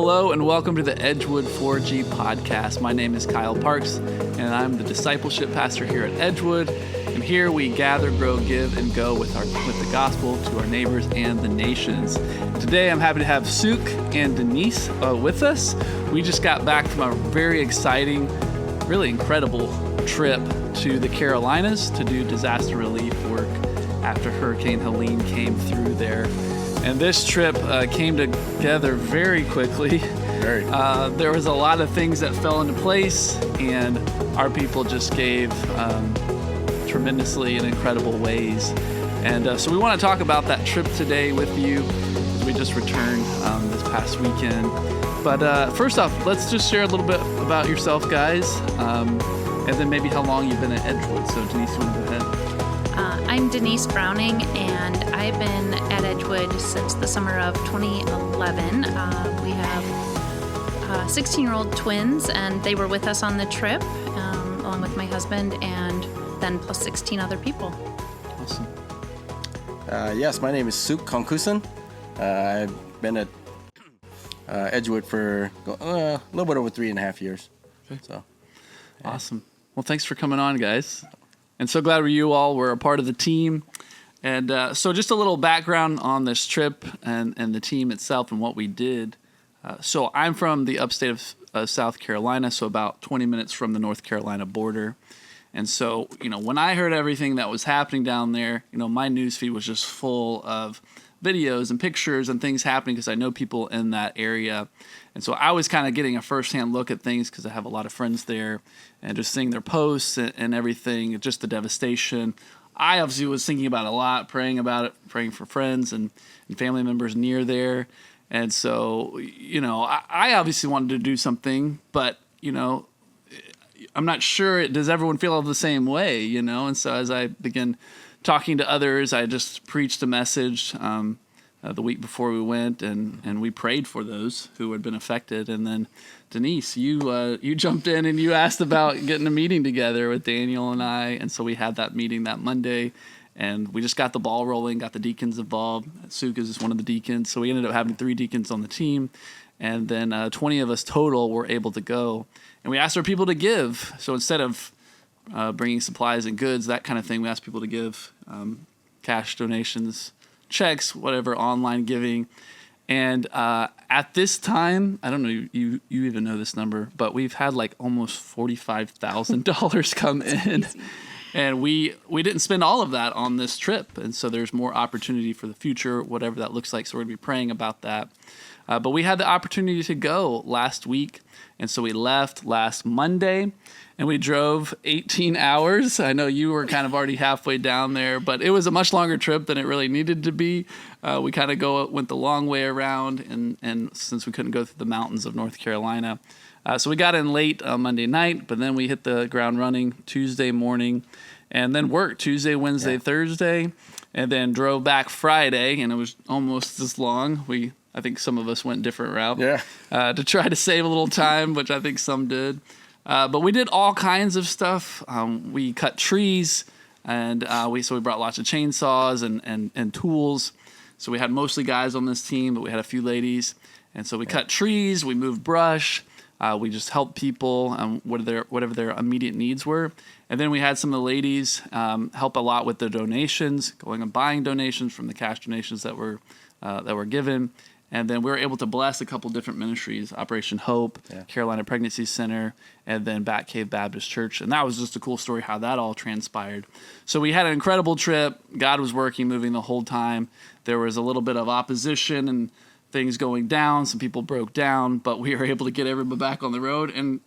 Hello and welcome to the Edgewood 4G podcast. My name is Kyle Parks and I'm the discipleship pastor here at Edgewood. And here we gather, grow, give, and go with the gospel to our neighbors and the nations. Today I'm happy to have Suk and Denise with us. We just got back from a very exciting, really incredible trip to the Carolinas to do disaster relief work after Hurricane Helene came through there. And this trip came together very quickly. There was a lot of things that fell into place, and our people just gave tremendously in incredible ways. And so we want to talk about that trip today with you as we just returned this past weekend. But first off, let's just share a little bit about yourself, guys, and then maybe how long you've been at Edgewood. So Denise, you want to go ahead? I'm Denise Browning, and I've been at Edgewood since the summer of 2011. We have 16-year-old twins, and they were with us on the trip, along with my husband, and then plus 16 other people. Awesome. Yes, my name is Suk Konkusen. I've been at Edgewood for a little bit over 3.5 years. Okay. So, yeah. Awesome. Well, thanks for coming on, guys. And so glad you all were a part of the team. And so just a little background on this trip and the team itself and what we did. So I'm from the upstate of South Carolina, so about 20 minutes from the North Carolina border. And so, when I heard everything that was happening down there, my newsfeed was just full of videos and pictures and things happening because I know people in that area. And so I was kind of getting a firsthand look at things because I have a lot of friends there and just seeing their posts and everything, just the devastation. I obviously was thinking about it a lot, praying about it, praying for friends and family members near there. And so, I obviously wanted to do something, but, I'm not sure, does everyone feel the same way, And so as I began talking to others, I just preached a message the week before we went, and we prayed for those who had been affected. And then, Denise, you jumped in and you asked about getting a meeting together with Daniel and I, and so we had that meeting that Monday, and we just got the ball rolling, got the deacons involved. Suk is one of the deacons, so we ended up having 3 deacons on the team, and then 20 of us total were able to go. And we asked our people to give. So instead of bringing supplies and goods, that kind of thing, we asked people to give cash donations, checks, whatever, online giving. And at this time, I don't know, you even know this number, but we've had like almost $45,000 come in. And we didn't spend all of that on this trip. And so there's more opportunity for the future, whatever that looks like. So we're going to be praying about that. But we had the opportunity to go last week. And so we left last Monday and we drove 18 hours. I know you were kind of already halfway down there, but it was a much longer trip than it really needed to be. We kind of went the long way around, and since we couldn't go through the mountains of North Carolina. So we got in late Monday night, but then we hit the ground running Tuesday morning and then worked Tuesday, Wednesday, Thursday, and then drove back Friday, and it was almost as long. I think some of us went a different route to try to save a little time, which I think some did. But we did all kinds of stuff. We cut trees, and we brought lots of chainsaws and tools. So we had mostly guys on this team, but we had a few ladies. And so we cut trees, we moved brush, we just helped people whatever their immediate needs were. And then we had some of the ladies help a lot with the donations, going and buying donations from the cash donations that were given. And then we were able to bless a couple different ministries, Operation Hope, Carolina Pregnancy Center, and then Bat Cave Baptist Church. And that was just a cool story how that all transpired. So we had an incredible trip. God was working, moving the whole time. There was a little bit of opposition and things going down. Some people broke down, but we were able to get everybody back on the road and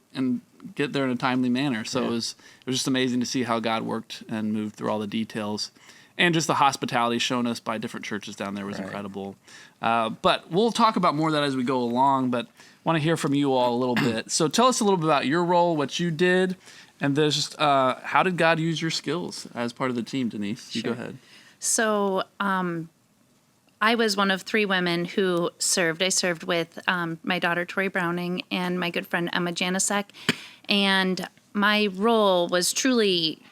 get there in a timely manner. So it was just amazing to see how God worked and moved through all the details. And just the hospitality shown us by different churches down there was incredible. But we'll talk about more of that as we go along, but want to hear from you all a little bit. So tell us a little bit about your role, what you did, and just how did God use your skills as part of the team, Denise? You go ahead. So I was one of 3 women who served. I served with my daughter, Tori Browning, and my good friend, Emma Janisek. And my role was truly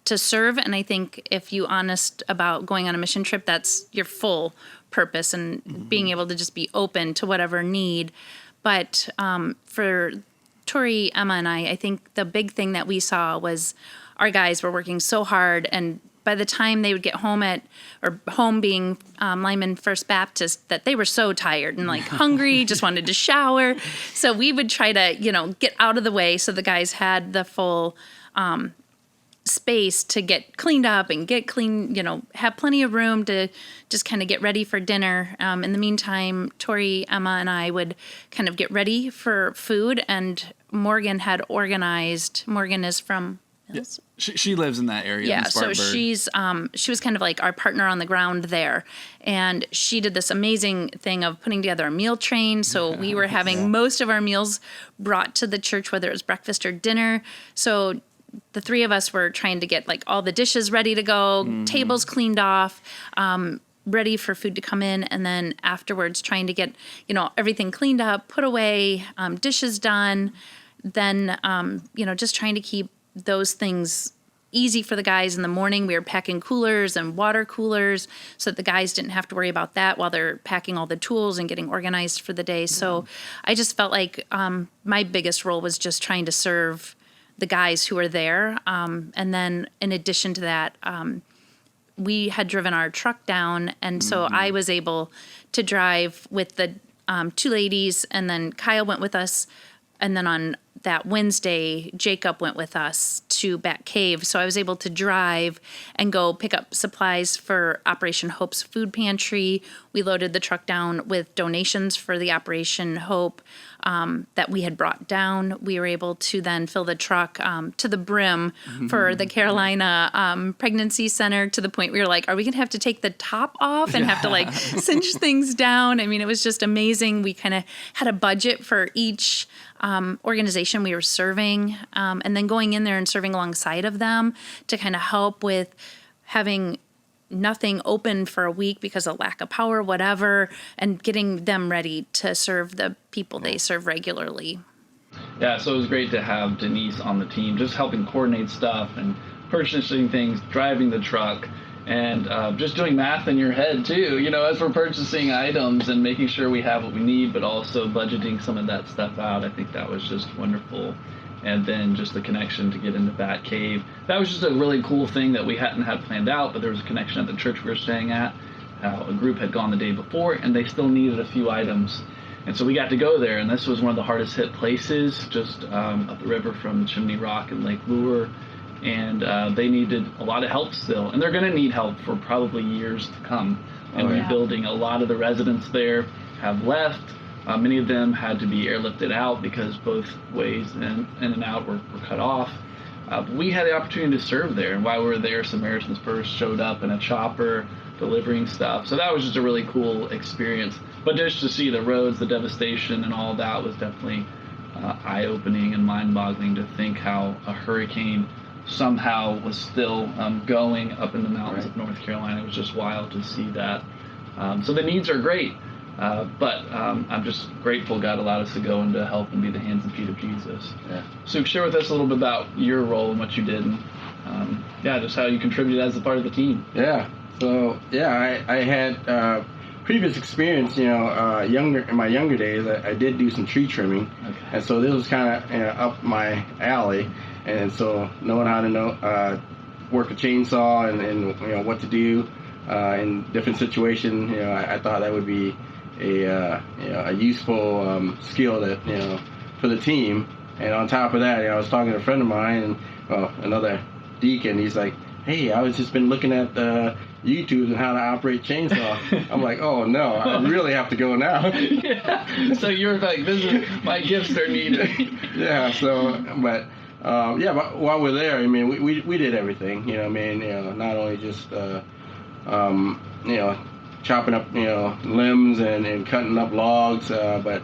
to serve. And I think if you're honest about going on a mission trip, that's your full purpose and being able to just be open to whatever need. But for Tori, Emma, and I think the big thing that we saw was our guys were working so hard, and by the time they would get home home being Lyman First Baptist, that they were so tired and like hungry, just wanted to shower. So we would try to, get out of the way so the guys had the full space to get cleaned up and get clean, have plenty of room to just kind of get ready for dinner. In the meantime, Tori, Emma, and I would kind of get ready for food, and Morgan had organized. Morgan is from Mills. She lives in that area. Yeah, in so Spartanburg. she was kind of like our partner on the ground there, and she did this amazing thing of putting together a meal train. So we were having most of our meals brought to the church, whether it was breakfast or dinner. So the three of us were trying to get like all the dishes ready to go, tables cleaned off, ready for food to come in, and then afterwards trying to get everything cleaned up, put away, dishes done. Then just trying to keep those things easy for the guys in the morning. We were packing coolers and water coolers so that the guys didn't have to worry about that while they're packing all the tools and getting organized for the day. So I just felt like my biggest role was just trying to serve the guys who were there. And then in addition to that, we had driven our truck down. And so I was able to drive with the two ladies, and then Kyle went with us. And then on that Wednesday, Jacob went with us to Bat Cave. So I was able to drive and go pick up supplies for Operation Hope's food pantry. We loaded the truck down with donations for the Operation Hope that we had brought down. We were able to then fill the truck to the brim for the Carolina Pregnancy Center, to the point we were like, are we going to have to take the top off and have to like cinch things down? I mean, it was just amazing. We kind of had a budget for each organization we were serving, and then going in there and serving alongside of them to kind of help with having nothing open for a week because of lack of power, whatever, and getting them ready to serve the people they serve regularly. Yeah, so it was great to have Denise on the team, just helping coordinate stuff and purchasing things, driving the truck, and just doing math in your head too, as we're purchasing items and making sure we have what we need, but also budgeting some of that stuff out. I think that was just wonderful. And then just the connection to get into Bat Cave. That was just a really cool thing that we hadn't had planned out, but there was a connection at the church we were staying at. A group had gone the day before, and they still needed a few items. And so we got to go there, and this was one of the hardest hit places, just up the river from Chimney Rock and Lake Lure. And they needed a lot of help still. And they're going to need help for probably years to come. And rebuilding. A lot of the residents there have left. Many of them had to be airlifted out because both ways in and out were cut off. We had the opportunity to serve there, and while we were there, Samaritan's Purse showed up in a chopper delivering stuff. So that was just a really cool experience. But just to see the roads, the devastation, and all that was definitely eye-opening and mind-boggling, to think how a hurricane somehow was still going up in the mountains of North Carolina. It was just wild to see that. So the needs are great. But I'm just grateful God allowed us to go and to help and be the hands and feet of Jesus. Yeah. So share with us a little bit about your role and what you did, and just how you contributed as a part of the team. Yeah. So I had previous experience. In my younger days, I did do some tree trimming, and so this was kind of up my alley, and so knowing how to work a chainsaw and what to do in different situations, I thought that would be a useful skill that for the team. And on top of that, I was talking to a friend of mine, and another deacon. He's like, "Hey, I was just been looking at YouTube and how to operate chainsaw." I'm like, "Oh no, I really have to go now." So you're like, my gifts are needed. Yeah. So, but while we're there, I mean, we did everything. Not only just chopping up, limbs and cutting up logs, but,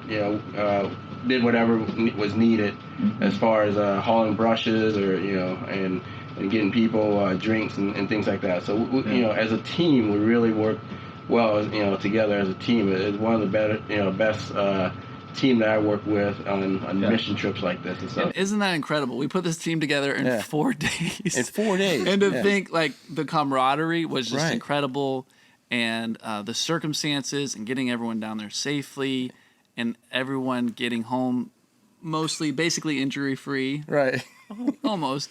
did whatever was needed as far as hauling brushes or, and getting people drinks and things like that. So, as a team, we really worked well, together as a team. It's one of the best team that I work with on mission trips like this and stuff. And isn't that incredible? We put this team together in 4 days. In 4 days. And to think, like, the camaraderie was just incredible, and the circumstances and getting everyone down there safely, and everyone getting home basically injury free. Right. Almost.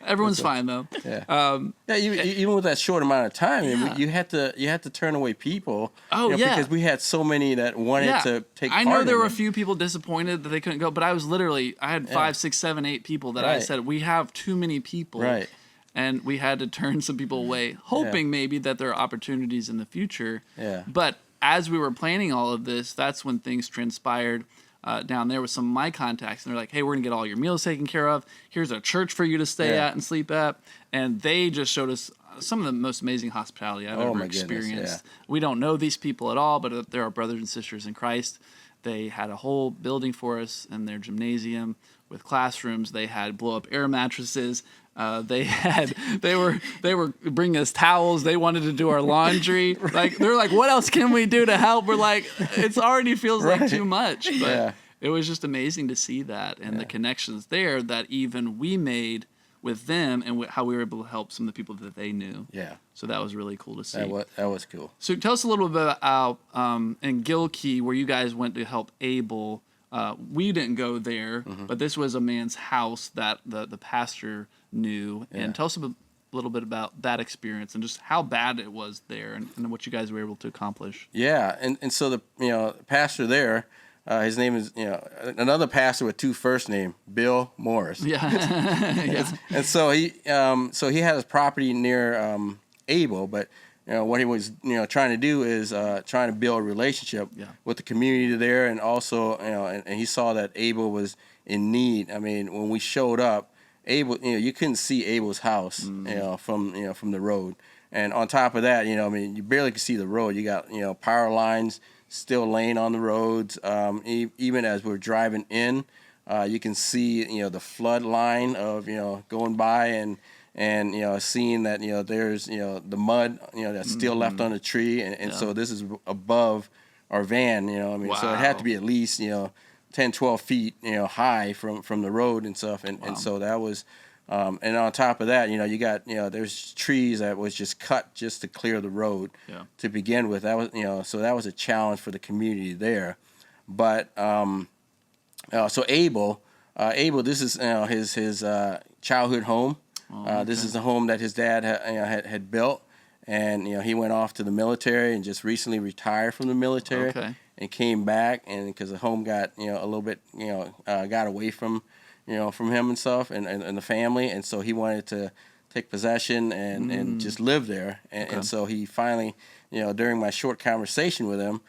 Everyone's fine though. Yeah. Even with that short amount of time, you had to turn away people. Oh, because we had so many that wanted to take part. I know there were a few people disappointed that they couldn't go, but I had 5, 6, 7, 8 people that I said, we have too many people. Right. And we had to turn some people away, hoping maybe that there are opportunities in the future. Yeah. But as we were planning all of this, that's when things transpired down there with some of my contacts. And they're like, hey, we're going to get all your meals taken care of. Here's a church for you to stay at and sleep at. And they just showed us some of the most amazing hospitality I've ever experienced. We don't know these people at all, but they're our brothers and sisters in Christ. They had a whole building for us in their gymnasium with classrooms. They had blow-up air mattresses. They were bringing us towels. They wanted to do our laundry. Like they're like, what else can we do to help? We're like, it already feels like too much. But it was just amazing to see that and the connections there that even we made with them and how we were able to help some of the people that they knew. Yeah. So that was really cool to see. That was cool. So tell us a little bit about in Gilkey where you guys went to help Abel. We didn't go there, but this was a man's house that the pastor knew. Yeah. And tell us a little bit about that experience and just how bad it was there and what you guys were able to accomplish. Yeah, and so the pastor there, his name is another pastor with 2 first names, Bill Morris. Yeah, yeah. And so he had his property near Abel, but what he was trying to do is trying to build a relationship with the community there, and also and he saw that Abel was in need. I mean, when we showed up, Abel, you couldn't see Abel's house, from the road, and on top of that, I mean, you barely could see the road. You got power lines still laying on the roads. Even as we're driving in, you can see the flood line of going by and seeing that there's the mud that's still left on the tree, and so this is above our van. I mean, so it had to be at least 10, 12 feet high from the road and stuff, and so that was. And on top of that, you got there's trees that was just cut just to clear the road to begin with. That was so that was a challenge for the community there. But so Abel, this is his childhood home. This is the home that his dad had built, and he went off to the military and just recently retired from the military and came back, and because the home got a little bit got away from him and stuff and the family, and so he wanted to take possession and just live there, and so he finally during my short conversation with him,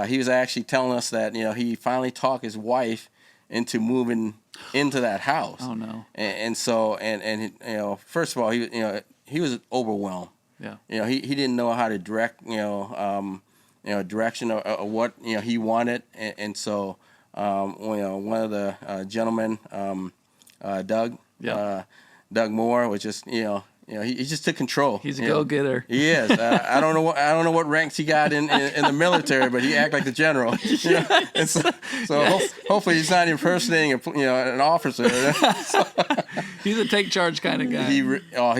he was actually telling us that he finally talked his wife into moving into that house. Oh no! And so first of all, he was overwhelmed. Yeah. He didn't know how to direct direction of what he wanted, and so one of the gentlemen, Doug Moore, was just he just took control. He's a go-getter. He is. I don't know what ranks he got in the military, but he acted like the general. And so hopefully he's not impersonating an officer. He's a take charge kind of guy.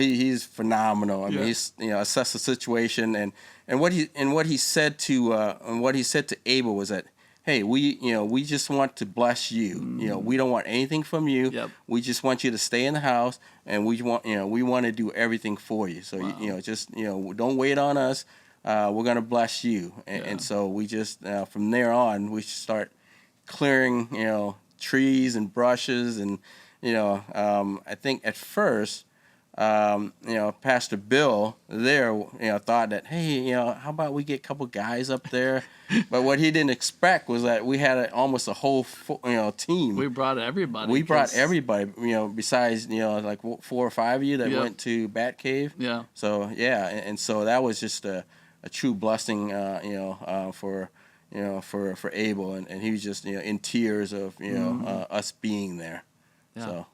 He's phenomenal. I mean, he's assessed the situation, and what he said to Abel was that, hey, we just want to bless you. We don't want anything from you. Yep. We just want you to stay in the house, and we want to do everything for you. So just don't wait on us. We're gonna bless you, and so we just from there on we start clearing trees and brushes, and I think at first. Pastor Bill there, thought that, hey, how about we get a couple guys up there? But what he didn't expect was that we had almost a whole, team. We brought everybody. Besides, like 4 or 5 of you that went to Bat Cave. Yeah. So, and so that was just a true blessing, for Abel. And he was just, in tears of, us being there. Yeah. So.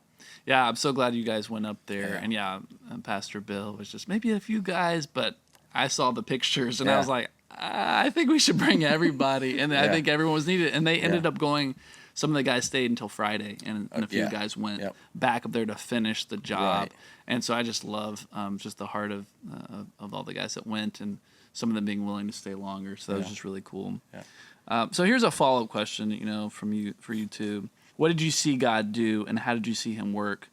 Yeah, I'm so glad you guys went up there. Yeah. And Pastor Bill was just maybe a few guys, but I saw the pictures and I was like, I think we should bring everybody. And I think everyone was needed. And they ended up going some of the guys stayed until Friday, and a few guys went back up there to finish the job. Right. And so I just love just the heart of all the guys that went, and some of them being willing to stay longer. So that was just really cool. Yeah. So here's a follow-up question, for you two. What did you see God do, and how did you see Him work?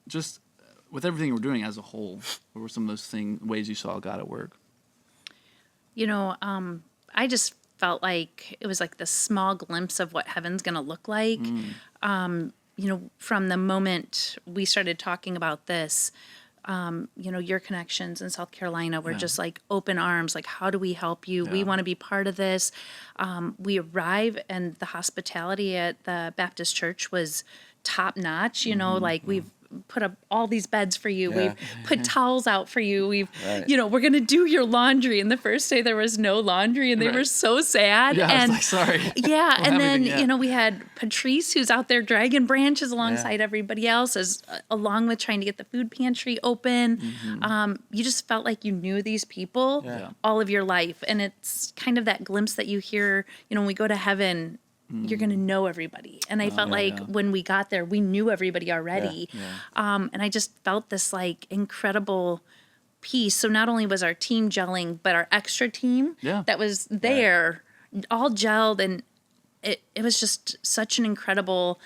Just with everything we're doing as a whole, what were some of those ways you saw God at work? I just felt like it was like this small glimpse of what heaven's going to look like. From the moment we started talking about this, your connections in South Carolina were just like open arms, like, how do we help you? We want to be part of this. We arrive, and the hospitality at the Baptist church was top notch, we've put up all these beds for you. We've put towels out for you. We're going to do your laundry. And the first day there was no laundry, and they were so sad. Yeah, and I was like, sorry. Yeah. And then, we had Patrice, who's out there dragging branches alongside everybody else, along with trying to get the food pantry open. You just felt like you knew these people all of your life. And it's kind of that glimpse that you hear, when we go to heaven, you're going to know everybody. And I felt like when we got there, we knew everybody already. And I just felt this like incredible peace. So not only was our team gelling, but our extra team that was there all gelled. And it was just such an incredible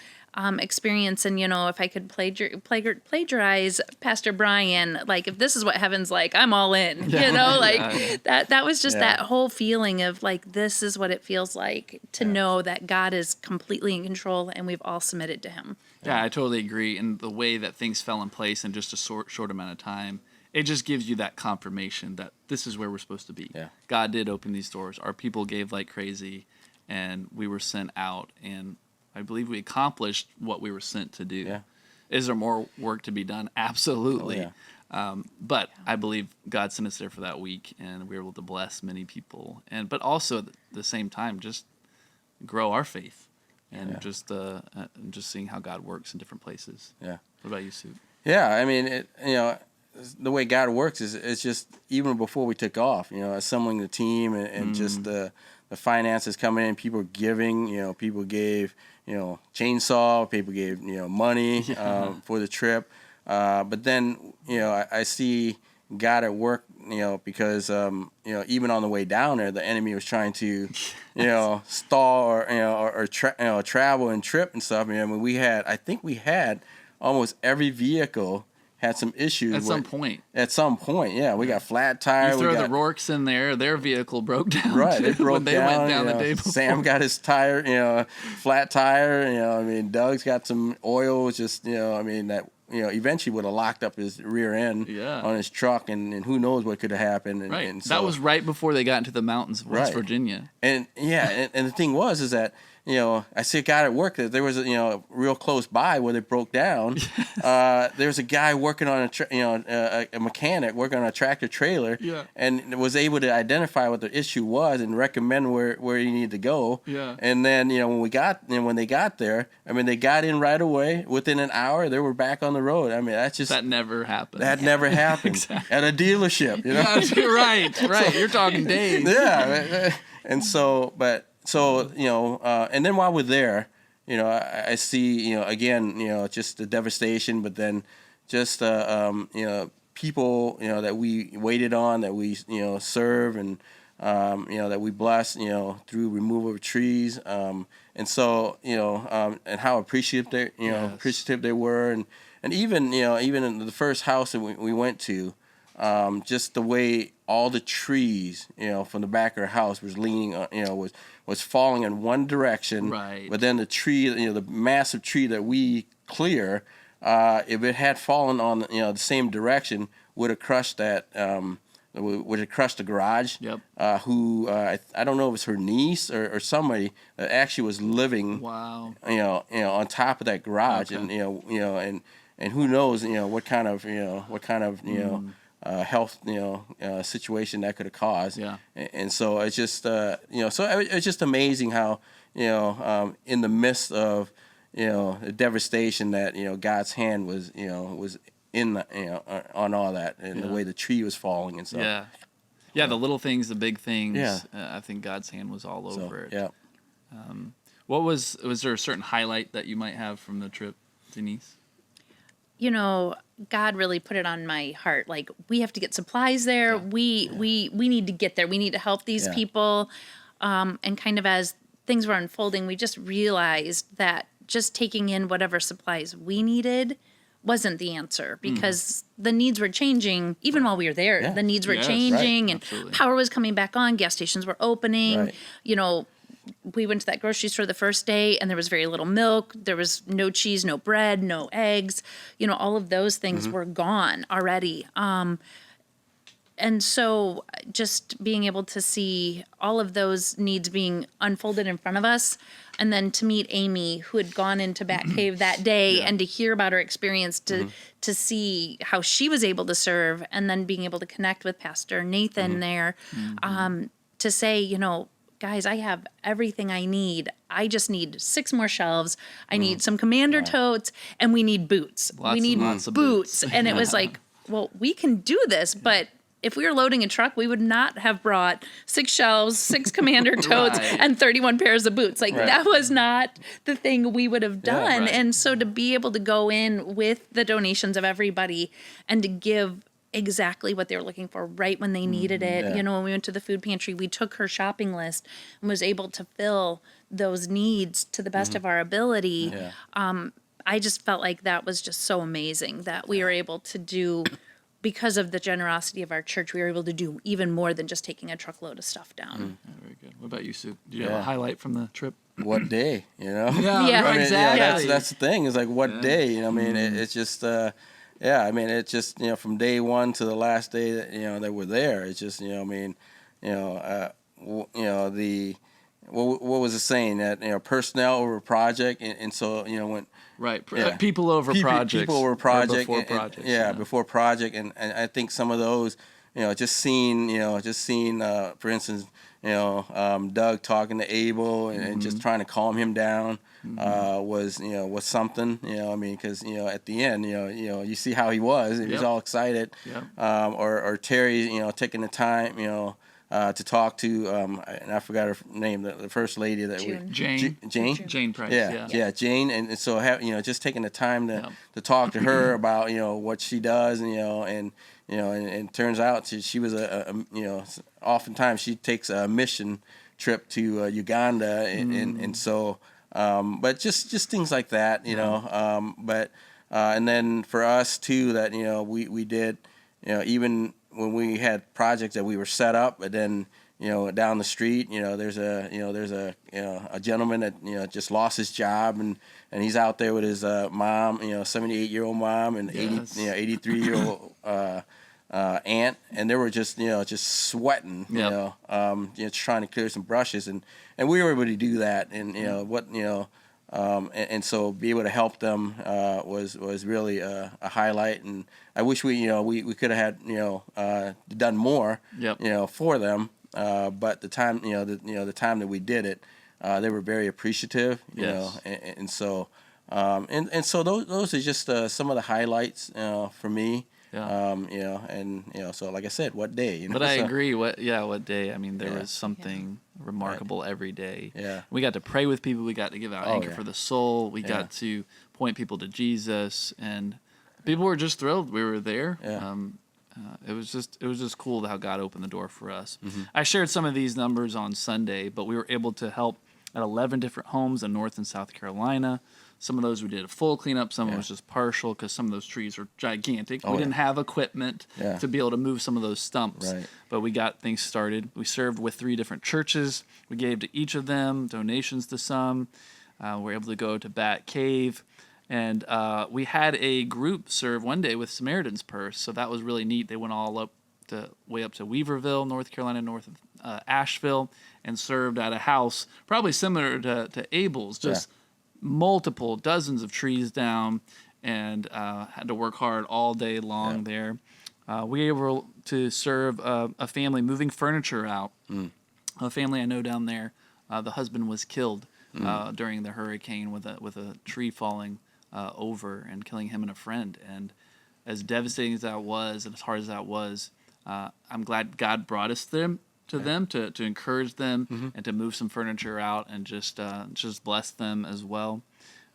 experience. And, if I could plagiarize Pastor Brian, like, if this is what heaven's like, I'm all in, that was just that whole feeling of like, this is what it feels like to know that God is completely in control and we've all submitted to Him. Yeah, I totally agree. And the way that things fell in place in just a short amount of time, it just gives you that confirmation that this is where we're supposed to be. Yeah. God did open these doors. Our people gave like crazy, and we were sent out, and I believe we accomplished what we were sent to do. Yeah. Is there more work to be done? Absolutely. Oh, yeah. But I believe God sent us there for that week, and we were able to bless many people. But also at the same time, just grow our faith, and just seeing how God works in different places. Yeah. What about you, Sue? Yeah, I mean, the way God works is it's just even before we took off, assembling the team and just the finances coming in, people giving, people gave, chainsaw, people gave, money for the trip. But then, I see God at work, because, even on the way down there, the enemy was trying to, stall or travel and trip and stuff. I mean, I think we had almost every vehicle had some issues. At some point, yeah. We got flat tire. You throw the Rourkes in there, their vehicle broke down. Right, they broke when they went down the day before. Sam got his tire, flat tire. Doug's got some oil. Just, that, eventually would have locked up his rear end on his truck, and who knows what could have happened. And, right. And so, that was right before they got into the mountains of West Virginia. And and the thing is that, I see a guy at work that there was, real close by where they broke down. There was a guy working on a mechanic working on a tractor trailer, and was able to identify what the issue was and recommend where he needed to go. Yeah. And then, when they got there, they got in right away. Within an hour, they were back on the road. That's just that never happened. That never happened exactly. At a dealership. Right. You're talking days. Yeah. And so, and then while we're there, I see, again, just the devastation, but then just, people, that we waited on, that we, serve, and, that we bless, through removal of trees. And so, and how appreciative they were. And even, even in the first house that we went to, just the way all the trees, from the back of our house was leaning, was falling in one direction. Right. But then the tree, the massive tree that we clear, if it had fallen on, the same direction, would have crushed that, would have crushed the garage. Yep. I don't know if it's her niece or somebody that actually was living. Wow. On top of that garage, okay. And who knows, what kind of health, situation that could have caused. Yeah. And so it's just, so it's just amazing how, in the midst of, the devastation that, God's hand was, was in the, on all that, and the way the tree was falling and stuff. Yeah. Yeah. The little things, the big things. Yeah. I think God's hand was all over it. Yeah. Was there a certain highlight that you might have from the trip, Denise? God really put it on my heart. Like, we have to get supplies there. Yeah. We need to get there. We need to help these people. And kind of as things were unfolding, we just realized that just taking in whatever supplies we needed wasn't the answer, because the needs were changing even while we were there. Yeah. The needs were Yes, changing, right. and Absolutely. power was coming back on. Gas stations were opening. Right. We went to that grocery store the first day, and there was very little milk. There was no cheese, no bread, no eggs. All of those things were gone already. And so just being able to see all of those needs being unfolded in front of us, and then to meet Amy, who had gone into Batcave that day, and to hear about her experience, to see how she was able to serve, and then being able to connect with Pastor Nathan there, to say, guys, I have everything I need. I just need 6 more shelves. I need some commander totes, and we need boots. Lots we and need lots of boots. boots. And it was like, well, we can do this, but if we were loading a truck, we would not have brought 6 shelves, 6 commander totes, Right. and 31 pairs of boots. Like, Right. that was not the thing we would have done. right. And so to be able to go in with the donations of everybody and to give exactly what they were looking for right when they needed it. Yeah. When we went to the food pantry, we took her shopping list and was able to fill those needs to the best of our ability. Yeah. I just felt like that was just so amazing that we were able to do, because of the generosity of our church, we were able to do even more than just taking a truckload of stuff down. Yeah, very good. What about you, Sue? Do you have a Yeah. highlight from the trip? What day, Yeah. right, I mean, exactly. that's the thing. Is like what day. I mean, it's just. I mean, it's just from day one to the last day that that we're there. It's just the what was it saying that personnel over project, and so when. Right. Yeah. People over projects. People over project. Or before and- projects. before project, and I think some of those, just seeing, for instance, Doug talking to Abel and just trying to calm him down, was something. I mean, because at the end, you see how he was. He was Yep. all excited. Yep. Or Terry, taking the time, to talk to, and I forgot her name, the first lady that Jane. Jane. Jane Price. Yeah, Jane, and so just taking the time Yeah. to talk to her about what she does, and turns out she was oftentimes she takes a mission trip to Uganda, and so but just things like that, but and then for us too, that we did, even when we had projects that we were set up, but then down the street, there's a gentleman that just lost his job, and he's out there with his mom, 78-year-old mom, and Yes. 83-year-old aunt, and they were just sweating, Yep. Just trying to clear some brushes, and we were able to do that, and and so be able to help them was really a highlight, and I wish we could have had done more Yep. for them, but the time the time that we did it, they were very appreciative, Yes. and so and so those are just some of the highlights for me. Yeah. And so like I said, what day? But I so- agree. What day? I mean, there Yeah. was something remarkable every day. Yeah. We got to pray with people. We got to give out Oh, Anchor yeah. for the Soul. We Yeah. got to point people to Jesus, and people were just thrilled we were there. Yeah. It was just cool how God opened the door for us. Mm-hmm. I shared some of these numbers on Sunday, but we were able to help at 11 different homes in North and South Carolina. Some of those we did a full cleanup. Some of it was just partial because some of those trees are gigantic. Oh, we yeah. didn't have equipment Yeah. to be able to move some of those stumps. Right. But we got things started. We served with 3 different churches. We gave to each of them, donations to some. We were able to go to Bat Cave. And we had a group serve one day with Samaritan's Purse. So that was really neat. They went all way up to Weaverville, North Carolina, north of Asheville, and served at a house probably similar to Abel's, just multiple dozens of trees down, and had to work hard all day long there. We were able to serve a family moving furniture out. A family I know down there, the husband was killed during the hurricane with a tree falling over and killing him and a friend. And as devastating as that was, and as hard as that was, I'm glad God brought us them to them to encourage them and to move some furniture out and just bless them as well.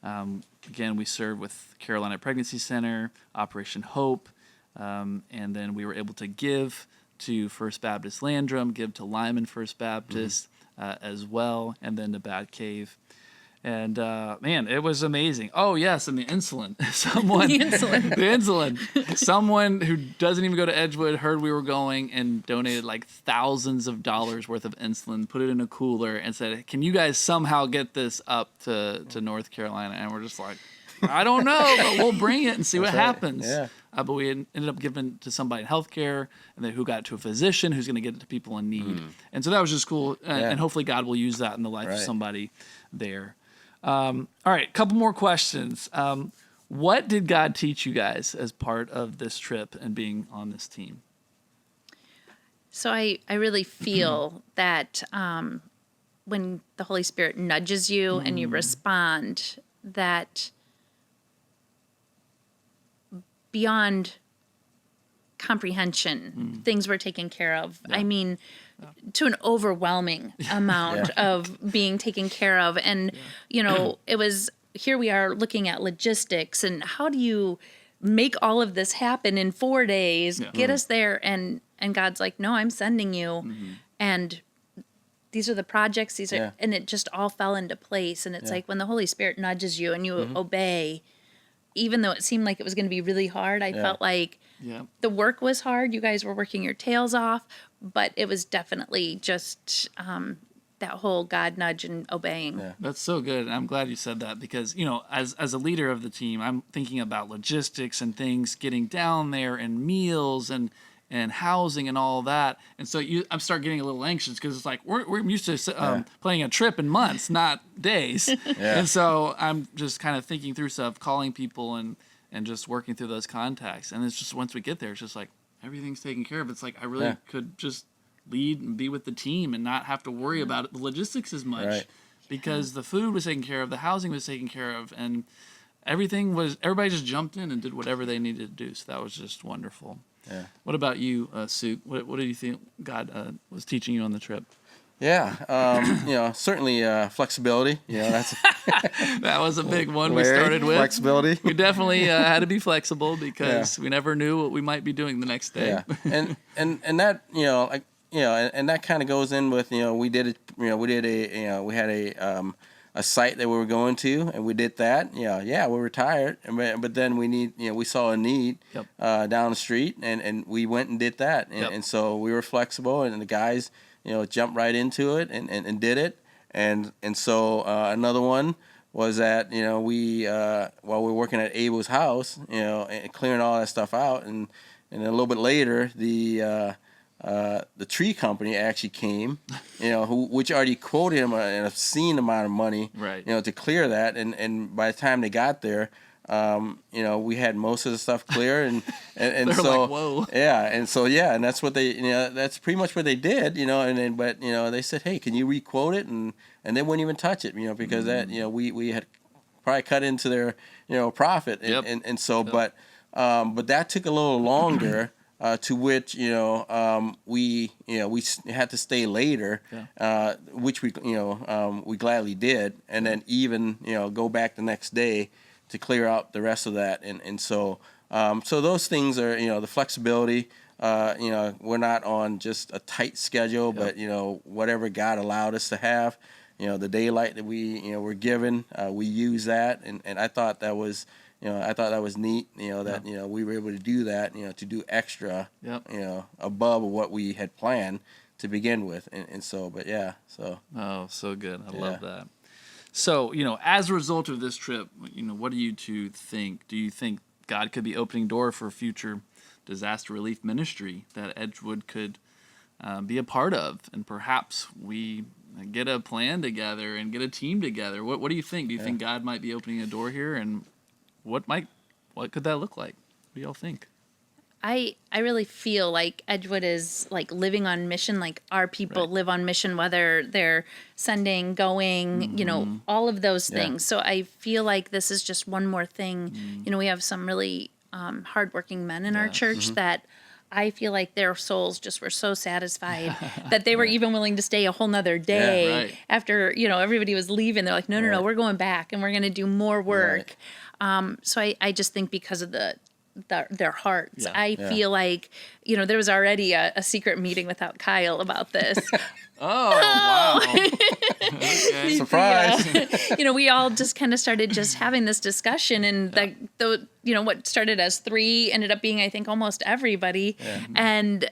Again, we served with Carolina Pregnancy Center, Operation Hope, and then we were able to give to First Baptist Landrum, give to Lyman First Baptist as well, and then to Bat Cave. And man, it was amazing. Oh yes, and the insulin. The insulin. Someone who doesn't even go to Edgewood heard we were going and donated like thousands of dollars worth of insulin, put it in a cooler, and said, "Can you guys somehow get this up to North Carolina?" And we're just like, I don't know, but we'll bring it and see what happens. Yeah. But we ended up giving to somebody in healthcare, and then who got it to a physician who's going to get it to people in need. And so that was just cool. And hopefully God will use that in the life of somebody there. All right, a couple more questions. What did God teach you guys as part of this trip and being on this team? So I really feel that when the Holy Spirit nudges you and you respond, that beyond comprehension, things were taken care of. I mean, to an overwhelming amount of being taken care of. And, you know, it was, here we are looking at logistics and how do you make all of this happen in 4 days, get us there. And God's like, no, I'm sending you. And these are the projects, these are, and it just all fell into place. And it's like when the Holy Spirit nudges you and you obey, even though it seemed like it was going to be really hard, I felt like the work was hard. You guys were working your tails off, but it was definitely just that whole God nudge and obeying. Yeah. That's so good. And I'm glad you said that because, you know, as a leader of the team, I'm thinking about logistics and things getting down there and meals and housing and all that. And so I'm start getting a little anxious because it's like we're used to planning a trip in months, not days. And so I'm just kind of thinking through stuff, calling people and just working through those contacts. And it's just once we get there, it's just like everything's taken care of. It's like I really could just lead and be with the team and not have to worry about the logistics as much because the food was taken care of, the housing was taken care of, and everybody just jumped in and did whatever they needed to do. So that was just wonderful. Yeah. What about you, Suk? What do you think God was teaching you on the trip? Yeah, you know, certainly flexibility. You know, that's that was a big one we started with. Flexibility. We definitely had to be flexible because we never knew what we might be doing the next day. Yeah, and that and that kind of goes in with we had a site that we were going to, and we did that. We're retired, but then we saw a need down the street, and we went and did that, and so we were flexible, and the guys jumped right into it and did it, and so another one was that we while we were working at Abel's house, and clearing all that stuff out, and a little bit later the tree company actually came, which already quoted him an obscene amount of money, to clear that. And by the time they got there, we had most of the stuff clear, and so like, whoa. And that's what they, that's pretty much what they did, but they said, hey, can you re-quote it? And they wouldn't even touch it, because that, we had probably cut into their, profit. But that took a little longer. To which we had to stay later, which we gladly did, and then even go back the next day to clear out the rest of that, and so those things are the flexibility. We're not on just a tight schedule, but whatever God allowed us to have, the daylight that we were given, we use that, and I thought that was. I thought that was neat, that, we were able to do that, to do extra, above what we had planned to begin with. And so, but yeah, so. Oh, so good. I love that. So, as a result of this trip, what do you two think? Do you think God could be opening door for future disaster relief ministry that Edgewood could be a part of? And perhaps we get a plan together and get a team together. What do you think? Do you think God might be opening a door here? And what could that look like? What do y'all think? I really feel like Edgewood is like living on mission, like our people live on mission, whether they're sending, going, all of those things. So I feel like this is just one more thing. We have some really hardworking men in our church that I feel like their souls just were so satisfied that they were even willing to stay a whole nother day right. after, everybody was leaving. They're like, no, we're going back and we're going to do more work. So I just think because of their hearts, Yeah. I feel like, there was already a secret meeting without Kyle about this. Oh, wow. Okay. Surprise. We all just kind of started just having this discussion, and what started as 3 ended up being, I think, almost everybody. And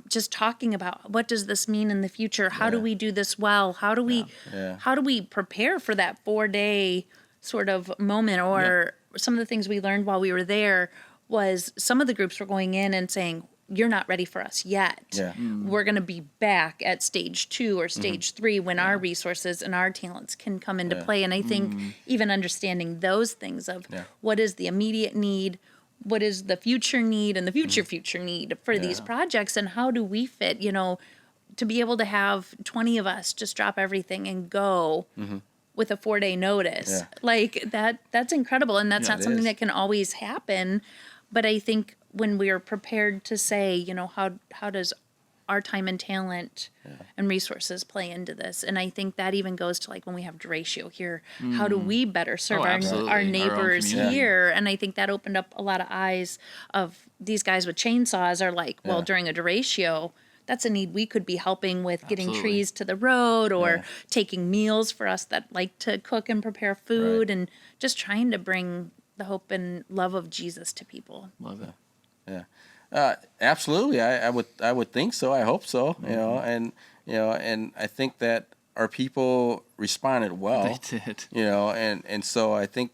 just talking about what does this mean in the future? How do we do this well? How do we prepare for that 4-day sort of moment? Or some of the things we learned while we were there was some of the groups were going in and saying, you're not ready for us yet. Yeah. We're going to be back at stage 2 or stage 3 when our resources and our talents can come into play. And I think even understanding those things of what is the immediate need, what is the future need, and the future need for these projects, and how do we fit, to be able to have 20 of us just drop everything and go with a 4-day notice. Like that's incredible. And that's not something that can always happen. But I think when we are prepared to say, how does our time and talent and resources play into this? And I think that even goes to like when we have Duratio here, how do we better serve absolutely. our Our own neighbors community. here? And I think that opened up a lot of eyes of these guys with chainsaws are like, well, during a Duratio, that's a need we could be helping with, getting Absolutely. trees to the road or taking meals for us that like to cook and prepare food and just trying to bring the hope and love of Jesus to people. Love it. Absolutely. I would think so. I hope so. And I think that our people responded well. They did. And so I think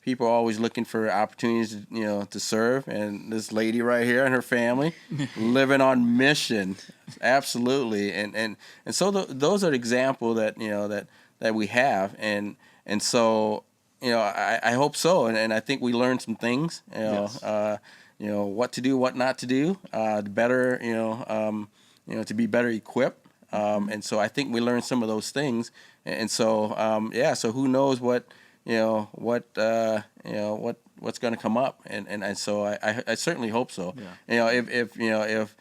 people are always looking for opportunities to serve, and this lady right here and her family living on mission. Absolutely. And so those are examples that that we have, and so I hope so, and I think we learned some things. What to do, what not to do, better, to be better equipped. And so I think we learned some of those things. And so, so who knows what's going to come up. And so I certainly hope so. Yeah. If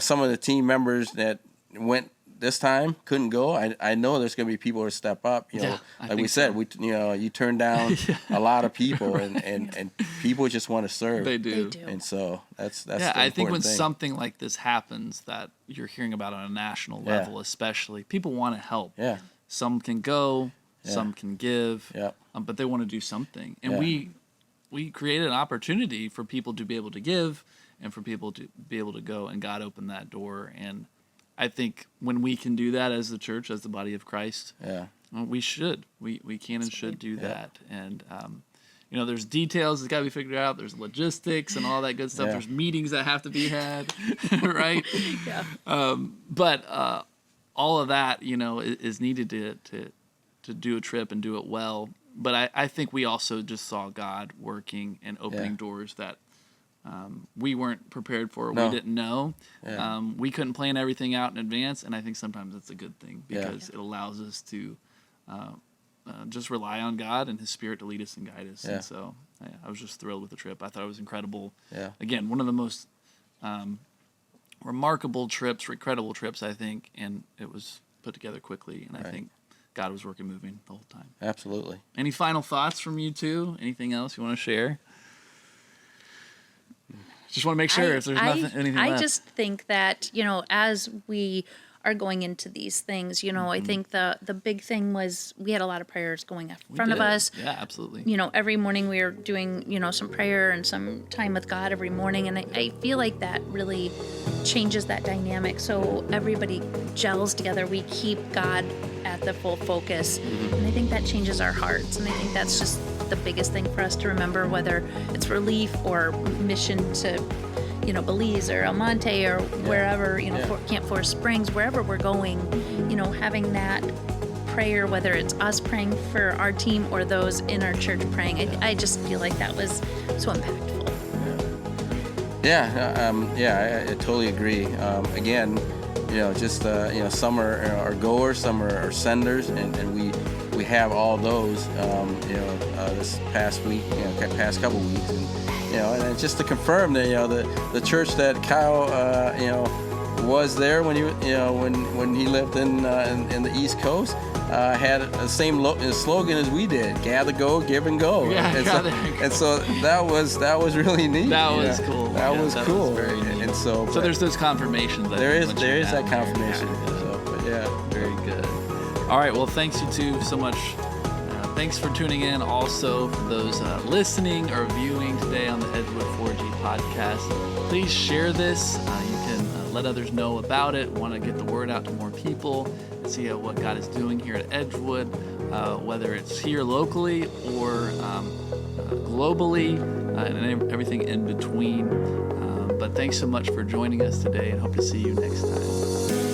some of the team members that went this time couldn't go, I know there's going to be people who step up. Like we said, you turn down a lot of people, and people just want to serve. They do. And so that's yeah. I think when thing. something like this happens, that you're hearing about on a national level, especially, people want to help. Yeah. Some can go, some can give. Yeah. But they want to do something, and we created an opportunity for people to be able to give, and for people to be able to go, and God opened that door. And I think when we can do that as the church, as the body of Christ, we should. We can and should do that. And, there's details that got to be figured out. There's logistics and all that good stuff. Yeah. There's meetings that have to be had, right? But all of that, is needed to do a trip and do it well. But I think we also just saw God working and opening doors that we weren't prepared for. No. We didn't know. Yeah. We couldn't plan everything out in advance, and I think sometimes that's a good thing because it allows us to just rely on God and His Spirit to lead us and guide us. And so I was just thrilled with the trip. I thought it was incredible. Yeah. Again, one of the most remarkable trips, incredible trips, I think, and it was put together quickly, and I think God was working, moving the whole time. Absolutely. Any final thoughts from you two? Anything else you want to share? Just want to make sure if there's anything left. I just think that, as we are going into these things, I think the big thing was we had a lot of prayers going in front of us. Yeah, absolutely. Every morning we were doing, some prayer and some time with God every morning. And I feel like that really changes that dynamic. So everybody gels together. We keep God at the full focus. And I think that changes our hearts. And I think that's just the biggest thing for us to remember, whether it's relief or mission to, Belize or El Monte or wherever, Camp Forest Springs, wherever we're going, having that prayer, whether it's us praying for our team or those in our church praying. I just feel like that was so impactful. I totally agree. Again, some are goers, some are senders, and we have all those, this past week, past couple weeks, and and just to confirm that, the church that Kyle, was there when when he lived in the East Coast, had the same slogan as we did: gather, go, give, and go. Yeah, and so that was really neat. That was cool. That was cool. Was very neat. And so there's those confirmations. There is that confirmation. Yeah. So, but yeah, Very good. All right. Well, thanks you two so much. Thanks for tuning in. Also, for those listening or viewing today on the Edgewood 4G podcast, please share this. You can let others know about it. Want to get the word out to more people and see what God is doing here at Edgewood, whether it's here locally or globally, and everything in between. But thanks so much for joining us today, and hope to see you next time.